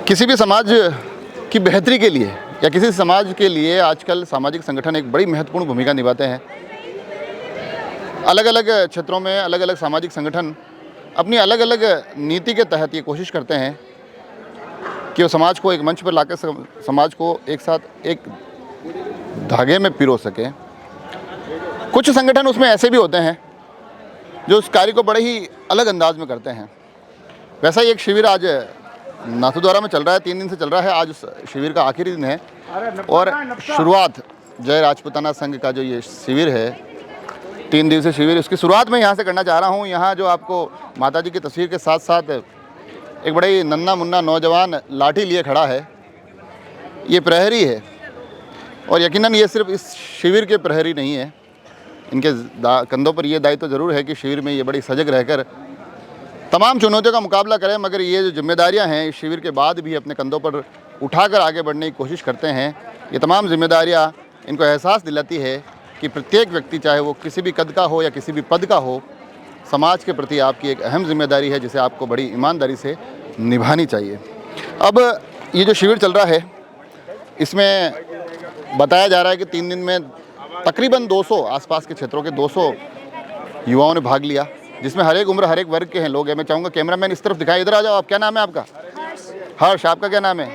किसी भी समाज की बेहतरी के लिए या किसी समाज के लिए आजकल सामाजिक संगठन एक बड़ी महत्वपूर्ण भूमिका निभाते हैं। अलग अलग क्षेत्रों में अलग अलग सामाजिक संगठन अपनी अलग अलग नीति के तहत ये कोशिश करते हैं कि वो समाज को एक मंच पर लाकर समाज को एक साथ एक धागे में पिरो सके। कुछ संगठन उसमें ऐसे भी होते हैं जो उस कार्य को बड़े ही अलग अंदाज में करते हैं। वैसा ही एक शिविर आज नाथद्वारा में चल रहा है, 3 दिन से चल रहा है। आज उस शिविर का आखिरी दिन है और शुरुआत जय राजपूताना संघ का जो ये शिविर है, 3 दिवसीय शिविर, उसकी शुरुआत मैं यहाँ से करना चाह रहा हूँ। यहाँ जो आपको माताजी की तस्वीर के साथ साथ एक बड़ा ही नन्हा मुन्ना नौजवान लाठी लिए खड़ा है, ये प्रहरी है। और यकीनन ये सिर्फ इस शिविर के प्रहरी नहीं है, इनके कंधों पर ये दायित्व ज़रूर है कि शिविर में ये बड़ी सजग रहकर तमाम चुनौतियों का मुकाबला करें। मगर ये जो जिम्मेदारियां हैं इस शिविर के बाद भी अपने कंधों पर उठाकर आगे बढ़ने की कोशिश करते हैं। ये तमाम जिम्मेदारियां इनको एहसास दिलाती है कि प्रत्येक व्यक्ति, चाहे वो किसी भी कद का हो या किसी भी पद का हो, समाज के प्रति आपकी एक अहम जिम्मेदारी है जिसे आपको बड़ी ईमानदारी से निभानी चाहिए। अब ये जो शिविर चल रहा है इसमें बताया जा रहा है कि 3 दिन में तकरीबन 200 आसपास के क्षेत्रों के 200 युवाओं ने भाग लिया, जिसमें हर एक उम्र हर एक वर्ग के हैं लोग हैं। मैं चाहूँगा कैमरामैन इस तरफ दिखाई, इधर आ जाओ। आप क्या नाम है आपका? हर्ष। आपका क्या नाम है?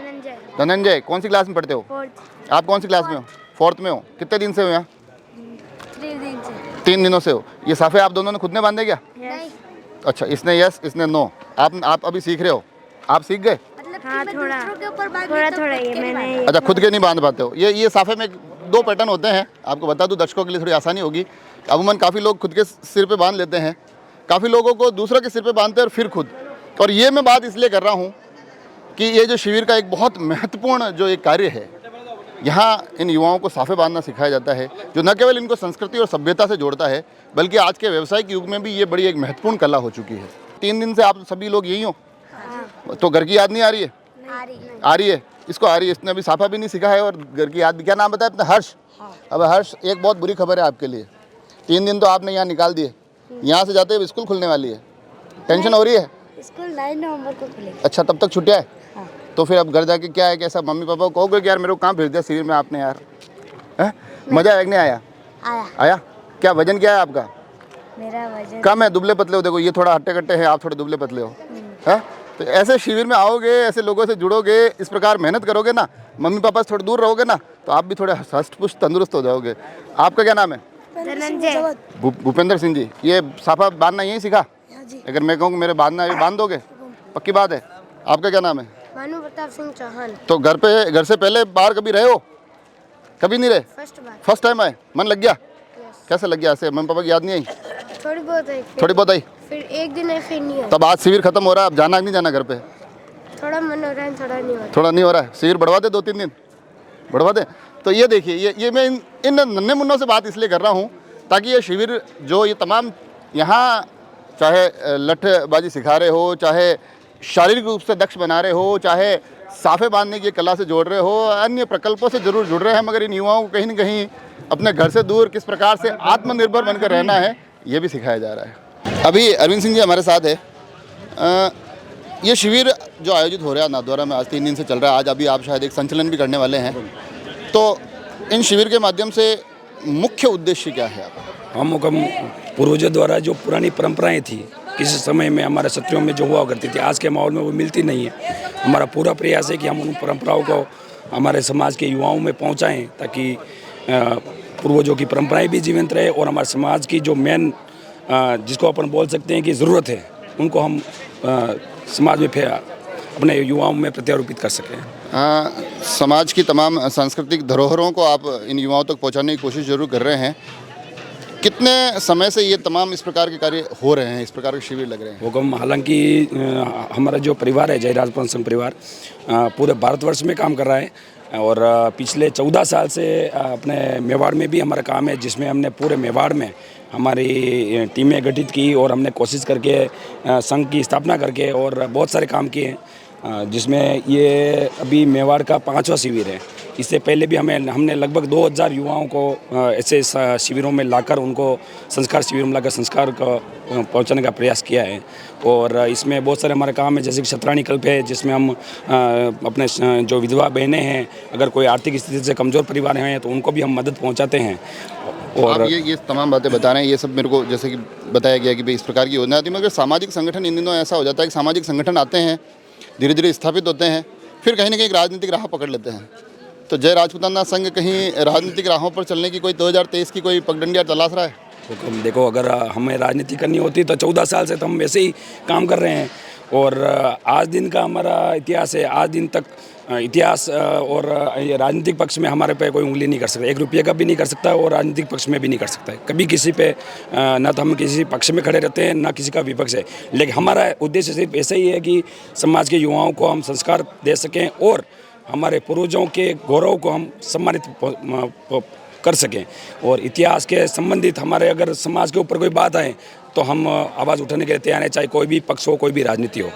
धनंजय। कौन सी क्लास में पढ़ते हो? 4th। आप कौन सी क्लास में हो? 4th में हो। कितने दिन से हो यहाँ? 3 दिन से। 3 दिनों से हो। ये साफे आप दोनों ने खुद ने बांधे क्या? नहीं। अच्छा, इसने यस, इसने नो। आप अभी सीख रहे हो? आप सीख गए? हाँ, थोड़ा ये मैंने। अच्छा, खुद के नहीं बांध पाते हो। ये साफे में 2 पैटर्न होते हैं। आपको बता दूं दर्शकों के लिए थोड़ी आसानी होगी। अमूमन काफ़ी लोग खुद के सिर पे बांध लेते हैं, काफ़ी लोगों को दूसरों के सिर पे बांधते हैं और फिर खुद। और ये मैं बात इसलिए कर रहा हूँ कि ये जो शिविर का एक बहुत महत्वपूर्ण जो एक कार्य है, यहाँ इन युवाओं को साफे बांधना सिखाया जाता है, जो न केवल इनको संस्कृति और सभ्यता से जोड़ता है बल्कि आज के व्यावसायिक युग में भी ये बड़ी एक महत्वपूर्ण कला हो चुकी है। 3 दिन से आप सभी लोग यही हो? तो घर की याद नहीं आ रही है? आ रही है। इसको आ रही है। इसने अभी साफा भी नहीं सीखा है और घर की याद भी। क्या नाम बताया अपना? हर्ष। अब हर्ष, एक बहुत बुरी खबर है आपके लिए। 3 दिन तो आपने यहाँ निकाल दिए। यहाँ से जाते हुए स्कूल खुलने वाली है, टेंशन हो रही है? स्कूल 9 नवंबर को खुलेगा। अच्छा, तब तक छुट्टियाँ है? हाँ। तो फिर अब घर जाके क्या है, कैसा मम्मी पापा को कहोगे कि यार मेरे को कहाँ भेज दिया शिविर में आपने यार? है मज़ा आया कि नहीं आया? आया। क्या वजन क्या है आपका? मेरा वजन कम है, दुबले पतले हो। देखो ये थोड़ा हट्टे कट्टे हैं, आप थोड़े दुबले पतले हो। है तो ऐसे शिविर में आओगे, ऐसे लोगों से जुड़ोगे, इस प्रकार मेहनत करोगे ना, मम्मी पापा से थोड़ी दूर रहोगे ना, तो आप भी थोड़े हष्ट पुष्ट तंदुरुस्त हो जाओगे। आपका क्या नाम है? धनंजय। भूपेंद्र सिंह जी। ये साफा बांधना यहीं सीखा? अगर मैं कहूँ मेरे बांधना है, बांध दोगे? पक्की बात है। आपका क्या नाम है? भानु प्रताप सिंह चौहान। तो घर से पहले बाहर कभी रहे हो? कभी नहीं रहे? फर्स्ट टाइम आए? मन लग गया? कैसे लग गया? ऐसे मम्मी पापा की याद नहीं आई? थोड़ी बहुत आई। फिर एक दिन है, फिर नहीं है। तब आज शिविर खत्म हो रहा है, अब जाना नहीं जाना घर पे? थोड़ा मन हो रहा है, थोड़ा नहीं हो रहा है। शिविर बढ़वा दे, 2-3 दिन बढ़वा दे। तो ये देखिए, ये मैं इन नन्हे मुन्नों से बात इसलिए कर रहा हूँ ताकि ये शिविर जो ये तमाम यहाँ, चाहे लठबाजी सिखा रहे हो, चाहे शारीरिक रूप से दक्ष बना रहे हो, चाहे साफे बांधने की कला से जोड़ रहे हो, अन्य प्रकल्पों से जरूर जुड़ रहे हैं, मगर इन युवाओं को कहीं ना कहीं अपने घर से दूर किस प्रकार से आत्मनिर्भर बनकर रहना है ये भी सिखाया जा रहा है। अभी अरविंद सिंह जी हमारे साथ है। ये शिविर जो आयोजित हो रहा है नाथद्वारा में, आज 3 दिन से चल रहा है। आज अभी आप शायद एक संचलन भी करने वाले हैं, तो इन शिविर के माध्यम से मुख्य उद्देश्य क्या है? हम पूर्वजों द्वारा जो पुरानी परंपराएं थी, किसी समय में हमारे क्षत्रियों में जो हुआ करती थी, आज के माहौल में वो मिलती नहीं है। हमारा पूरा प्रयास है कि हम उन परंपराओं को हमारे समाज के युवाओं में पहुंचाएं ताकि पूर्वजों की परंपराएं भी जीवंत रहे और हमारे समाज की जो मेन जिसको अपन बोल सकते हैं कि ज़रूरत है, उनको हम समाज में फिर अपने युवाओं में प्रत्यारोपित कर सकें। समाज की तमाम सांस्कृतिक धरोहरों को आप इन युवाओं तक पहुंचाने की कोशिश जरूर कर रहे हैं। कितने समय से ये तमाम इस प्रकार के कार्य हो रहे हैं, इस प्रकार के शिविर लग रहे हैं? हुक्म, हालांकि हमारा जो परिवार है जय राजपूताना संघ परिवार पूरे भारतवर्ष में काम कर रहा है और पिछले 14 साल से अपने मेवाड़ में भी हमारा काम है, जिसमें हमने पूरे मेवाड़ में हमारी टीमें गठित की और हमने कोशिश करके संघ की स्थापना करके और बहुत सारे काम किए हैं, जिसमें ये अभी मेवाड़ का 5वां शिविर है इससे पहले भी हमने लगभग 2000 युवाओं को ऐसे शिविरों में लाकर उनको संस्कार शिविरों में लाकर संस्कार को पहुंचाने का प्रयास किया है। और इसमें बहुत सारे हमारे काम है, जैसे कि छतरानी कल्प है, जिसमें हम अपने जो विधवा बहनें हैं, अगर कोई आर्थिक स्थिति से कमज़ोर परिवार हैं तो उनको भी हम मदद पहुँचाते हैं। और आप ये तमाम बातें बता रहे हैं, ये सब मेरे को जैसे कि बताया गया कि भाई इस प्रकार की योजना आती है, मगर सामाजिक संगठन इन दिनों ऐसा हो जाता है कि सामाजिक संगठन आते हैं, धीरे धीरे स्थापित होते हैं, फिर कहीं ना कहीं राजनीतिक राह पकड़ लेते हैं। तो जय राजपूताना संघ कहीं राजनीतिक राहों पर चलने की कोई 2023 की कोई पगडंडियाँ तलाश रहा है? देखो, अगर हमें राजनीति करनी होती तो 14 साल से तो हम वैसे ही काम कर रहे हैं। और आज दिन का हमारा इतिहास है, आज दिन तक इतिहास और ये राजनीतिक पक्ष में हमारे पे कोई उंगली नहीं कर सकता, 1 रुपये का भी नहीं कर सकता और राजनीतिक पक्ष में भी नहीं कर सकता है कभी किसी पे। ना तो हम किसी पक्ष में खड़े रहते हैं, ना किसी का विपक्ष है। लेकिन हमारा उद्देश्य सिर्फ ऐसा ही है कि समाज के युवाओं को हम संस्कार दे सकें और हमारे पूर्वजों के गौरव को हम सम्मानित कर सकें। और इतिहास के संबंधित हमारे अगर समाज के ऊपर कोई बात आए तो हम आवाज़ उठाने के लिए तैयार हैं, चाहे कोई भी पक्ष हो, कोई भी राजनीति हो।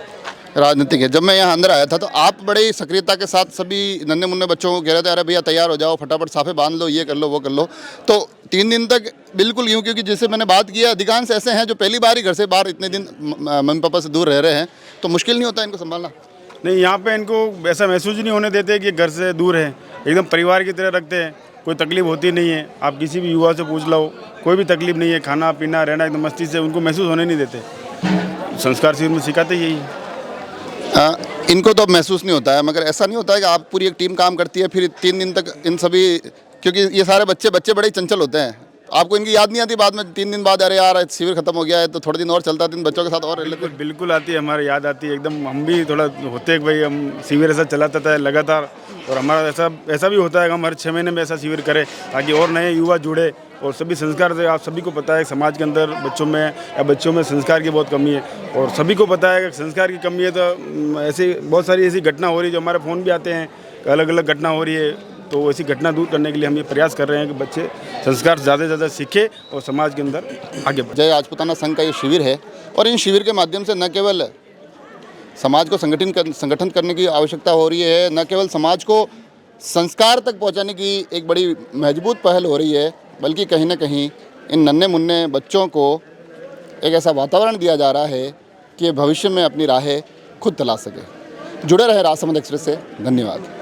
राजनीतिक है। जब मैं यहाँ अंदर आया था तो आप बड़े सक्रियता के साथ सभी नन्हे मुन्ने बच्चों को कह रहे थे, अरे भैया तैयार हो जाओ, फटाफट साफे बांध लो, ये कर लो, वो कर लो। तो 3 दिन तक बिल्कुल यूँ, क्योंकि जिससे मैंने बात किया अधिकांश ऐसे हैं जो पहली बार ही घर से बाहर इतने दिन मम्मी पापा से दूर रह रहे हैं, तो मुश्किल नहीं होता इनको संभालना? नहीं, यहाँ पे इनको ऐसा महसूस नहीं होने देते कि घर से दूर है, एकदम परिवार की तरह रखते हैं, कोई तकलीफ होती नहीं है। आप किसी भी युवा से पूछ लो, कोई भी तकलीफ नहीं है, खाना पीना रहना एकदम मस्ती से, उनको महसूस होने नहीं देते। संस्कार शिविर में सिखाते यही है। इनको तो अब महसूस नहीं होता है, मगर ऐसा नहीं होता है कि आप पूरी एक टीम काम करती है, फिर 3 दिन तक इन सभी, क्योंकि ये सारे बच्चे बड़े ही चंचल होते हैं, आपको इनकी याद नहीं आती बाद में 3 दिन बाद, अरे यार शिविर खत्म हो गया है तो थोड़े दिन और चलता है, इन बच्चों के साथ और बिल्कुल बिल्कुल आती है, हमारी याद आती है एकदम। हम भी थोड़ा होते हैं कि भाई हम शिविर ऐसा चलाता था लगातार, और हमारा ऐसा भी होता है कि हम हर 6 महीने में ऐसा शिविर करें ताकि और नए युवा जुड़े और सभी संस्कार से। आप सभी को पता है समाज के अंदर बच्चों में संस्कार की बहुत कमी है, और सभी को पता है कि संस्कार की कमी है। तो ऐसी बहुत सारी ऐसी घटना हो रही है जो हमारे फ़ोन भी आते हैं, अलग अलग घटना हो रही है, तो ऐसी घटना दूर करने के लिए हम ये प्रयास कर रहे हैं कि बच्चे संस्कार ज़्यादा से ज़्यादा सीखें और समाज के अंदर आगे बढ़े। जय राजपूताना संघ का ये शिविर है, और इन शिविर के माध्यम से न केवल समाज को संगठन करने की आवश्यकता हो रही है, न केवल समाज को संस्कार तक पहुंचाने की एक बड़ी मजबूत पहल हो रही है, बल्कि कहीं ना कहीं इन नन्हे मुन्ने बच्चों को एक ऐसा वातावरण दिया जा रहा है कि भविष्य में अपनी राहें खुद तलाश सके। जुड़े रहे राजसमंद एक्सप्रेस से, धन्यवाद।